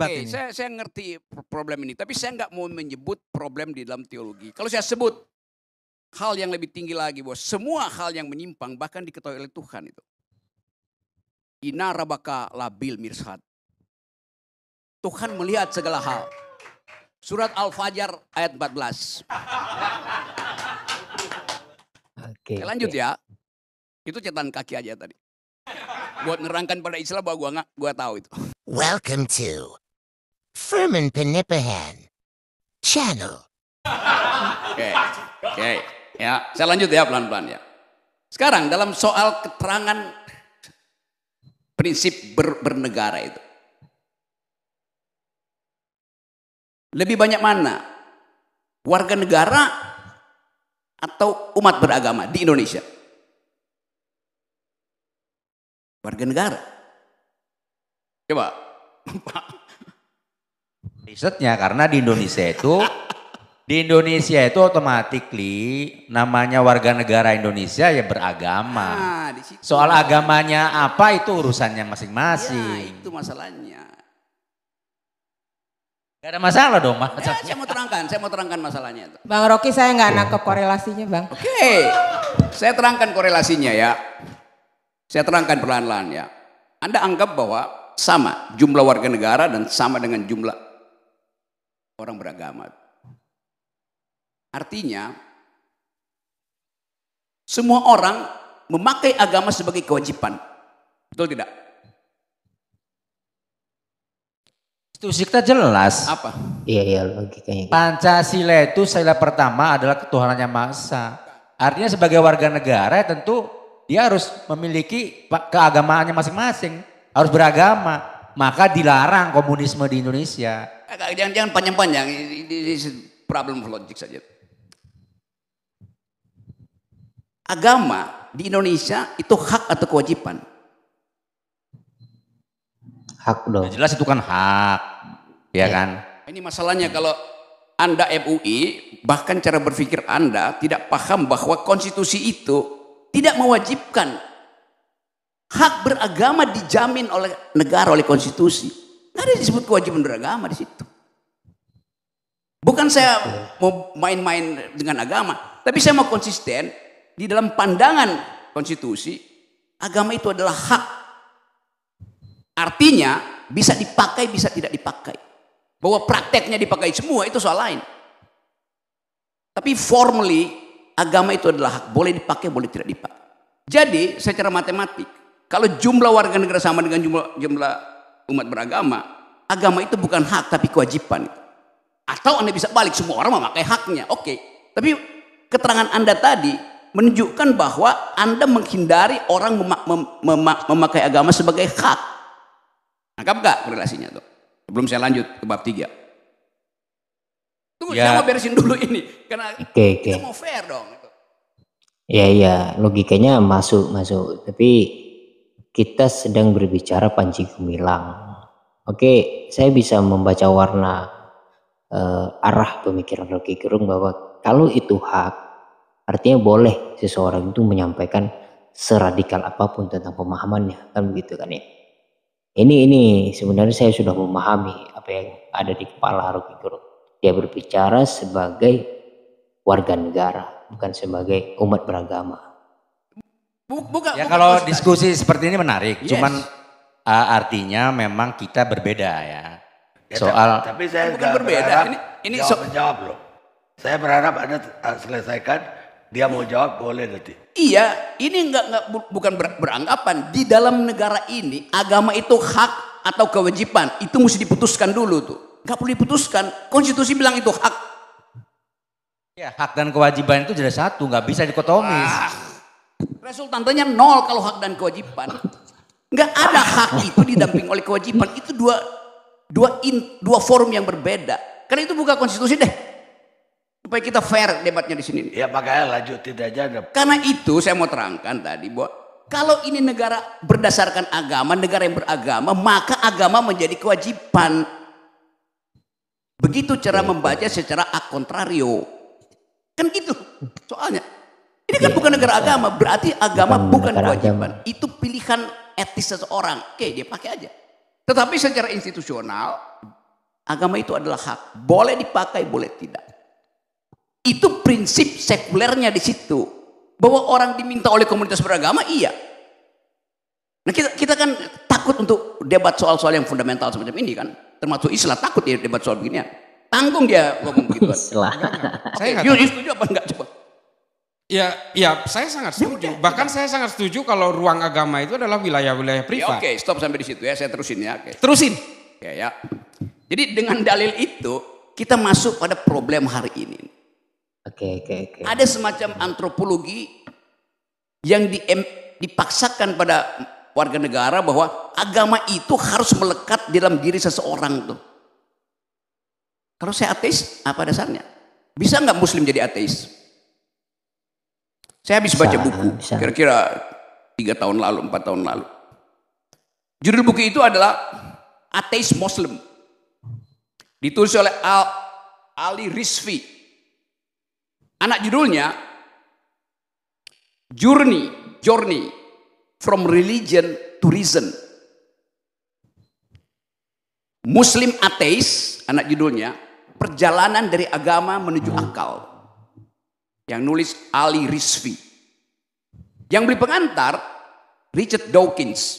hebat ini. Saya ngerti problem ini, tapi saya nggak mau menyebut problem di dalam teologi. Kalau saya sebut hal yang lebih tinggi lagi, bos, semua hal yang menyimpang bahkan diketahui oleh Tuhan itu. Ina rabaka labil mirsad. Tuhan melihat segala hal. Surat Al-Fajr ayat 14. Saya lanjut ya. Itu catatan kaki aja tadi. Buat nerangkan pada Islam bahwa gua tahu itu. Welcome to Furman Penipahan Channel. Oke. Ya, saya lanjut ya pelan-pelan ya. Sekarang dalam soal keterangan prinsip bernegara itu. Lebih banyak mana? Warga negara atau umat beragama di Indonesia? Warga negara. Coba. Risetnya karena di Indonesia itu automatically namanya warga negara Indonesia ya beragama. Soal agamanya apa itu urusannya masing-masing. Ya, itu masalahnya. Gak ada masalah dong, Mas. Ya, saya mau terangkan masalahnya itu. Bang Rocky, saya nggak nangkep korelasinya, Bang. Oke. Saya terangkan korelasinya ya. Saya terangkan perlahan-lahan ya. Anda anggap bahwa sama jumlah warga negara dan sama dengan jumlah orang beragama. Artinya semua orang memakai agama sebagai kewajiban. Betul tidak? Konstitusi kita jelas. Apa? Iya logikanya. Pancasila itu sila pertama adalah ketuhanan yang Maha Esa. Artinya sebagai warga negara tentu dia harus memiliki keagamaannya masing-masing, harus beragama. Maka dilarang komunisme di Indonesia. Jangan panjang-panjang, ini problem logik saja. Agama di Indonesia itu hak atau kewajiban? Hak dong. Nah, jelas itu kan hak, ya kan? Ini masalahnya kalau Anda MUI, bahkan cara berpikir Anda tidak paham bahwa konstitusi itu tidak mewajibkan. Hak beragama dijamin oleh negara, oleh konstitusi. Nggak ada disebut kewajiban beragama di situ. Bukan saya mau main-main dengan agama, tapi saya mau konsisten di dalam pandangan konstitusi, agama itu adalah hak. Artinya bisa dipakai, bisa tidak dipakai. Bahwa prakteknya dipakai semua itu soal lain. Tapi formally agama itu adalah hak, boleh dipakai, boleh tidak dipakai. Jadi secara matematik, kalau jumlah warga negara sama dengan jumlah umat beragama, agama itu bukan hak tapi kewajiban. Atau Anda bisa balik, semua orang memakai haknya. Oke. Tapi keterangan Anda tadi menunjukkan bahwa Anda menghindari orang memakai agama sebagai hak. Nangkap gak korelasinya tuh? Sebelum saya lanjut ke bab 3. Tunggu, saya mau beresin dulu ini. Karena kita mau fair dong. Iya, logikanya masuk. Tapi kita sedang berbicara Panji Gumilang. Oke, saya bisa membaca warna arah pemikiran Rocky Gerung bahwa kalau itu hak, artinya boleh seseorang itu menyampaikan seradikal apapun tentang pemahamannya, kan begitu kan ya. Ini sebenarnya saya sudah memahami apa yang ada di kepala Rocky Gerung. Dia berbicara sebagai warga negara, bukan sebagai umat beragama. Kalau diskusi seperti ini menarik, cuman artinya memang kita berbeda ya. Soal tapi saya bukan berbeda. Ini menjawab loh. Saya berharap Anda selesaikan. Dia mau jawab boleh nanti. Iya, ini bukan beranggapan di dalam negara ini agama itu hak atau kewajiban. Itu mesti diputuskan dulu tuh. Gak perlu diputuskan. Konstitusi bilang itu hak. Ya, hak dan kewajiban itu jadi satu, nggak bisa dikotomis. Resultantenya nol kalau hak dan kewajiban. Nggak ada hak itu didamping oleh kewajiban. Itu dua forum yang berbeda. Karena itu buka konstitusi deh. Supaya kita fair debatnya di sini. Ya makanya lanjutin aja. Karena itu saya mau terangkan tadi bahwa kalau ini negara berdasarkan agama, negara yang beragama, maka agama menjadi kewajiban. Begitu cara membaca secara a contrario. Kan gitu soalnya. Ini kan bukan negara agama, berarti agama bukan kewajiban. Itu pilihan etis seseorang. Oke, dia pakai aja. Tetapi secara institusional, agama itu adalah hak. Boleh dipakai, boleh tidak. Itu prinsip sekulernya di situ. Bahwa orang diminta oleh komunitas beragama, iya. Nah kita kan takut untuk debat soal-soal yang fundamental semacam ini kan. Termasuk Islam takut ya debat soal beginian. Tanggung dia ngomong begitu. Islam. Saya nggak Yuk, setuju apa enggak coba? Ya, saya sangat setuju. Bahkan saya sangat setuju kalau ruang agama itu adalah wilayah-wilayah Ya, privat. Oke, stop sampai di situ ya. Saya terusin ya. Oke. Terusin. Ya. Jadi dengan dalil itu kita masuk pada problem hari ini. Oke. Ada semacam antropologi yang dipaksakan pada warga negara bahwa agama itu harus melekat dalam diri seseorang tuh. Kalau saya ateis, apa dasarnya? Bisa nggak Muslim jadi ateis? Saya habis baca buku, bisa. kira-kira 3 tahun lalu, 4 tahun lalu. Judul buku itu adalah Ateis Muslim. Ditulis oleh Ali Rizvi. Anak judulnya Journey from Religion to Reason. Muslim Ateis, anak judulnya, Perjalanan dari Agama Menuju Akal. Yang nulis Ali Rizvi. Yang beli pengantar Richard Dawkins.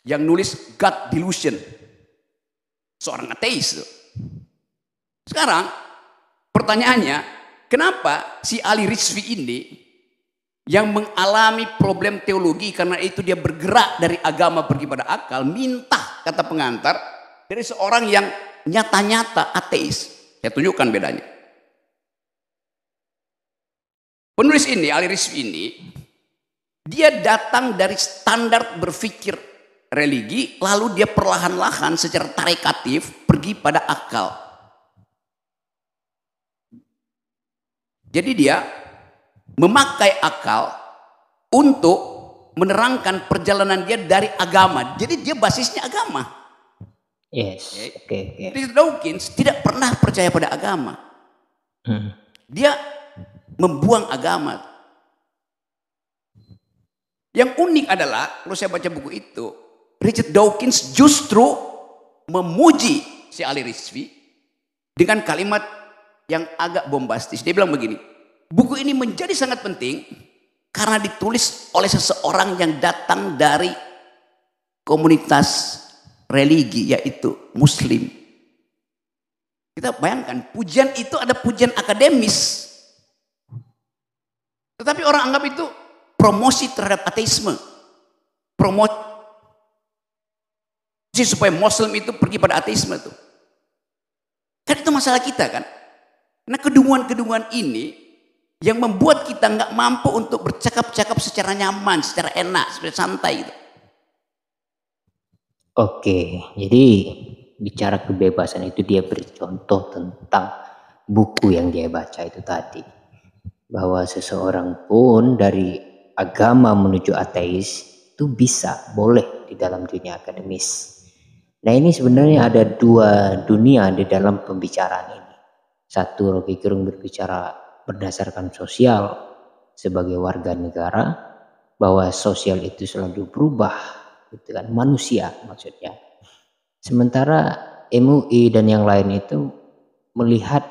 Yang nulis God Delusion. Seorang ateis. Sekarang pertanyaannya, kenapa si Ali Rizvi ini yang mengalami problem teologi karena itu dia bergerak dari agama pergi pada akal, minta, kata pengantar, dari seorang yang nyata-nyata ateis. Saya tunjukkan bedanya. Penulis ini, Ali Rizvi ini, dia datang dari standar berpikir religi, lalu dia perlahan-lahan secara tarekatif pergi pada akal. Jadi dia memakai akal untuk menerangkan perjalanan dia dari agama. Jadi dia basisnya agama. Yes. Oke. Richard Dawkins tidak pernah percaya pada agama. Dia membuang agama. Yang unik adalah kalau saya baca buku itu, Richard Dawkins justru memuji si Ali Rizvi dengan kalimat yang agak bombastis. Dia bilang begini, buku ini menjadi sangat penting karena ditulis oleh seseorang yang datang dari komunitas religi, yaitu Muslim. Kita bayangkan, pujian itu ada pujian akademis. Tetapi orang anggap itu promosi terhadap ateisme. Promosi supaya Muslim itu pergi pada ateisme tuh. Kan itu masalah kita kan. Nah kedunguan-kedunguan ini yang membuat kita nggak mampu untuk bercakap-cakap secara nyaman, secara enak, secara santai gitu. Oke, jadi bicara kebebasan itu dia beri contoh tentang buku yang dia baca itu tadi. Bahwa seseorang pun dari agama menuju ateis itu bisa, boleh di dalam dunia akademis. Nah ini sebenarnya ada dua dunia di dalam pembicaraan ini. Satu, Rocky Gerung berbicara berdasarkan sosial sebagai warga negara, bahwa sosial itu selalu berubah, gitu kan, manusia maksudnya. Sementara MUI dan yang lain itu melihat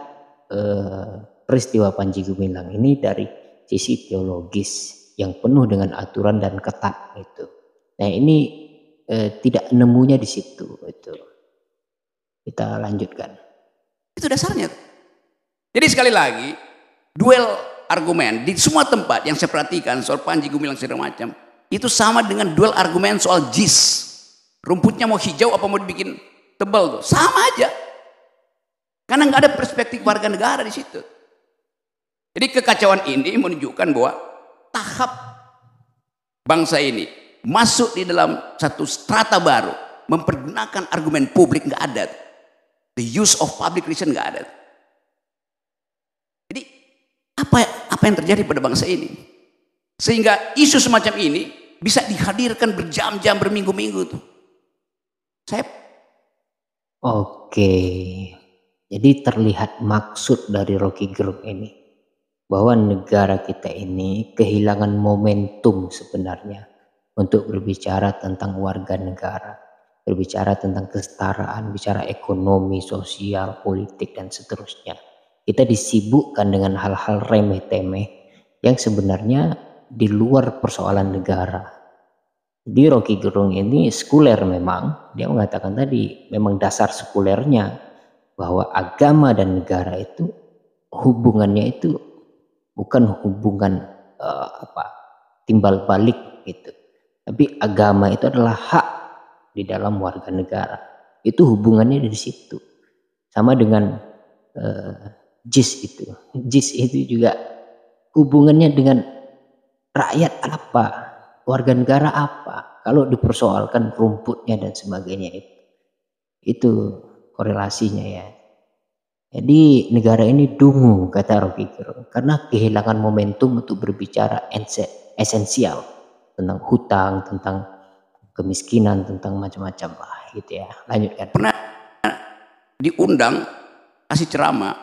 peristiwa Panji Gumilang ini dari sisi teologis yang penuh dengan aturan dan ketat itu. Nah ini tidak nemunya di situ itu. Kita lanjutkan. Itu dasarnya. Jadi sekali lagi, duel argumen di semua tempat yang saya perhatikan soal Panji Gumilang segala macam, itu sama dengan duel argumen soal JIS. Rumputnya mau hijau apa mau dibikin tebal tuh, sama aja. Karena nggak ada perspektif warga negara di situ. Jadi kekacauan ini menunjukkan bahwa tahap bangsa ini masuk di dalam satu strata baru, mempergunakan argumen publik nggak ada. The use of public reason nggak ada. Jadi apa yang terjadi pada bangsa ini? Sehingga isu semacam ini bisa dihadirkan berjam-jam, berminggu-minggu tuh. Oke, jadi terlihat maksud dari Rocky Gerung ini, bahwa negara kita ini kehilangan momentum sebenarnya untuk berbicara tentang warga negara. berbicara tentang kesetaraan, bicara ekonomi, sosial, politik, dan seterusnya. Kita disibukkan dengan hal-hal remeh-temeh yang sebenarnya di luar persoalan negara. Di Rocky Gerung ini sekuler memang, dia mengatakan tadi memang dasar sekulernya bahwa agama dan negara itu hubungannya itu bukan hubungan timbal balik gitu. Tapi agama itu adalah hak di dalam warga negara. Itu hubungannya dari situ. Sama dengan JIS itu. JIS itu juga hubungannya dengan rakyat apa, warga negara apa. Kalau dipersoalkan rumputnya dan sebagainya itu korelasinya ya. Jadi negara ini dungu, kata Rocky Gerung, karena kehilangan momentum untuk berbicara esensial tentang hutang, tentang kemiskinan, tentang macam-macam lah gitu ya. Lanjutkan. Pernah diundang kasih ceramah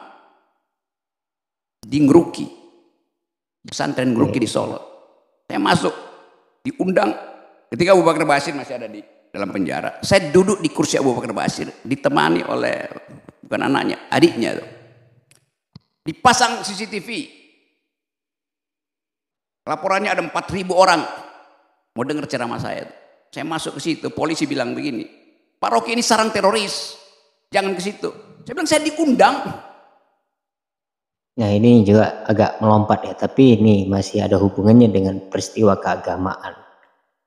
di Ngeruki, pesantren Ngeruki di Solo. Saya masuk, diundang ketika Abu Bakar Basir masih ada di dalam penjara. Saya duduk di kursi Abu Bakar Basir, ditemani oleh bukan anaknya, adiknya tuh. Dipasang CCTV. Laporannya ada 4.000 orang mau dengar ceramah saya. Saya masuk ke situ, polisi bilang begini, Pak Rocky ini sarang teroris, jangan ke situ. Saya bilang saya diundang. Nah ini juga agak melompat ya, tapi ini masih ada hubungannya dengan peristiwa keagamaan.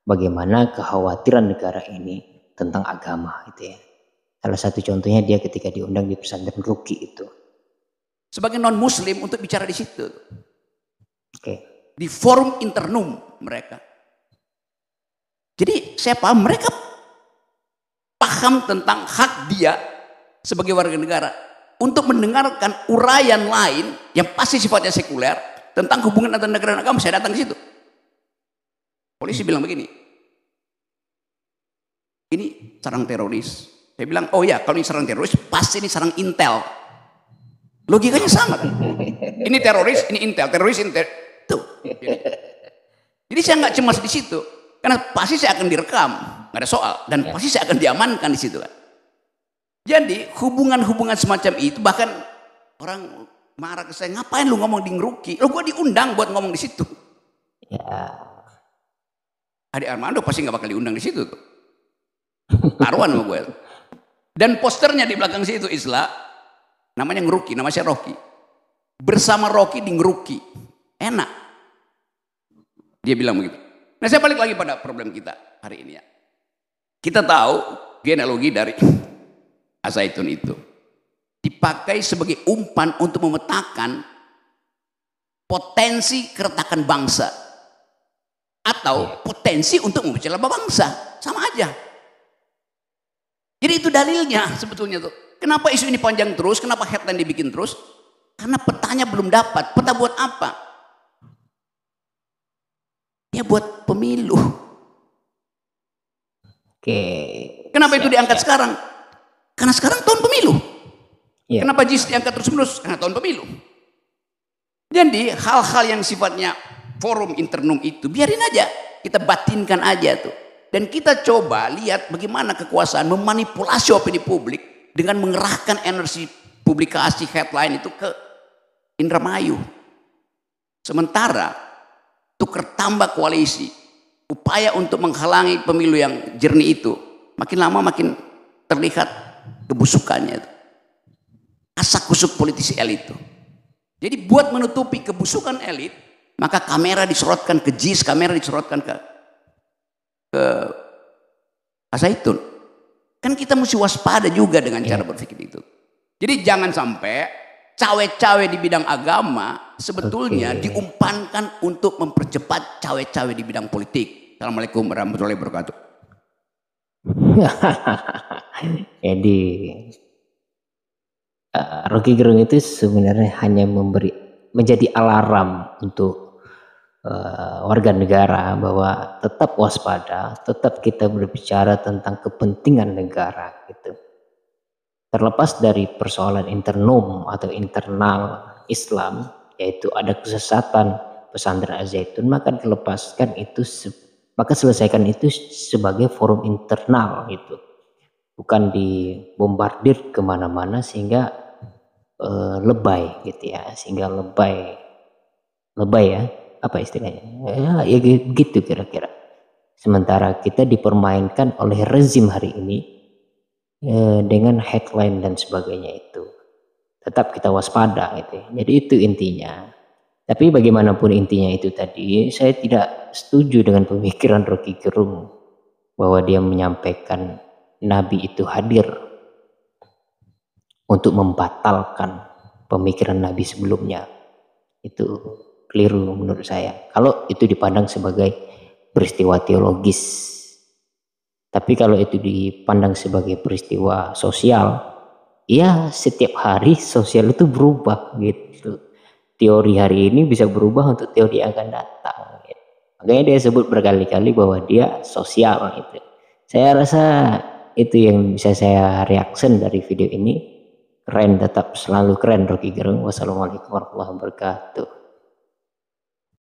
Bagaimana kekhawatiran negara ini tentang agama gitu ya. Salah satu contohnya dia ketika diundang di pesantren Ruki itu. Sebagai non-muslim untuk bicara di situ. Oke. Di forum internum mereka. Jadi saya paham mereka paham tentang hak dia sebagai warga negara untuk mendengarkan uraian lain yang pasti sifatnya sekuler tentang hubungan antara negara dan agama. Saya datang ke situ. Polisi bilang begini, ini sarang teroris. Saya bilang, oh ya, kalau ini sarang teroris pasti ini sarang intel. Logikanya sama kan? Ini teroris, ini intel, teroris, intel. Tuh. Jadi saya nggak cemas di situ, karena pasti saya akan direkam, nggak ada soal, dan pasti saya akan diamankan di situ kan. Jadi hubungan-hubungan semacam itu, bahkan orang marah ke saya, ngapain lu ngomong di Ngeruki? Lo gue diundang buat ngomong di situ. Ya. Adi Armando pasti nggak bakal diundang di situ tuh. Taruhan sama gue. Dan posternya di belakang situ Isla, namanya Ngeruki, nama saya Rocky. Bersama Rocky di Ngeruki, enak. Dia bilang begitu. Nah saya balik lagi pada problem kita hari ini ya. Kita tahu genealogi dari Azaitun itu dipakai sebagai umpan untuk memetakan potensi keretakan bangsa atau potensi untuk memecah belah bangsa, sama aja. Jadi itu dalilnya sebetulnya tuh. Kenapa isu ini panjang terus? Kenapa headline dibikin terus? Karena petanya belum dapat. Peta buat apa? Ya buat pemilu. Oke. Kenapa itu diangkat sekarang? Karena sekarang tahun pemilu. Ya. Kenapa JIS diangkat terus-menerus? Karena tahun pemilu. Jadi hal-hal yang sifatnya forum internum itu biarin aja. Kita batinkan aja tuh. Dan kita coba lihat bagaimana kekuasaan memanipulasi opini publik dengan mengerahkan energi publikasi headline itu ke Indramayu. Sementara tukar tambah koalisi, upaya untuk menghalangi pemilu yang jernih itu, makin lama makin terlihat kebusukannya. Kasak-kusuk politisi elit itu. Jadi buat menutupi kebusukan elit, maka kamera disorotkan ke JIS, kamera disorotkan ke Azaitun. Kan kita mesti waspada juga dengan cara berpikir itu. Jadi jangan sampai cawe-cawe di bidang agama sebetulnya diumpankan untuk mempercepat cawe-cawe di bidang politik. Assalamualaikum warahmatullahi wabarakatuh. Jadi Rocky Gerung itu sebenarnya hanya menjadi alarm untuk warga negara bahwa tetap waspada, tetap kita berbicara tentang kepentingan negara gitu. Terlepas dari persoalan internum atau internal Islam, yaitu ada kesesatan pesantren Azaitun, maka dilepaskan itu, maka selesaikan itu sebagai forum internal gitu. bukan dibombardir kemana-mana sehingga lebay gitu ya, sehingga lebay ya, apa istilahnya ya gitu kira-kira. Sementara kita dipermainkan oleh rezim hari ini dengan headline dan sebagainya itu. Tetap kita waspada gitu ya. Jadi itu intinya. Tapi bagaimanapun intinya itu tadi, saya tidak setuju dengan pemikiran Rocky Gerung bahwa dia menyampaikan Nabi itu hadir untuk membatalkan pemikiran Nabi sebelumnya. Itu keliru menurut saya. Kalau itu dipandang sebagai peristiwa teologis. Tapi kalau itu dipandang sebagai peristiwa sosial, ya setiap hari sosial itu berubah gitu. Teori hari ini bisa berubah untuk teori yang akan datang. Gitu. Makanya dia sebut berkali-kali bahwa dia sosial gitu. Saya rasa itu yang bisa saya reaction dari video ini. Keren, tetap selalu keren Rocky Gerung. Wassalamualaikum warahmatullahi wabarakatuh.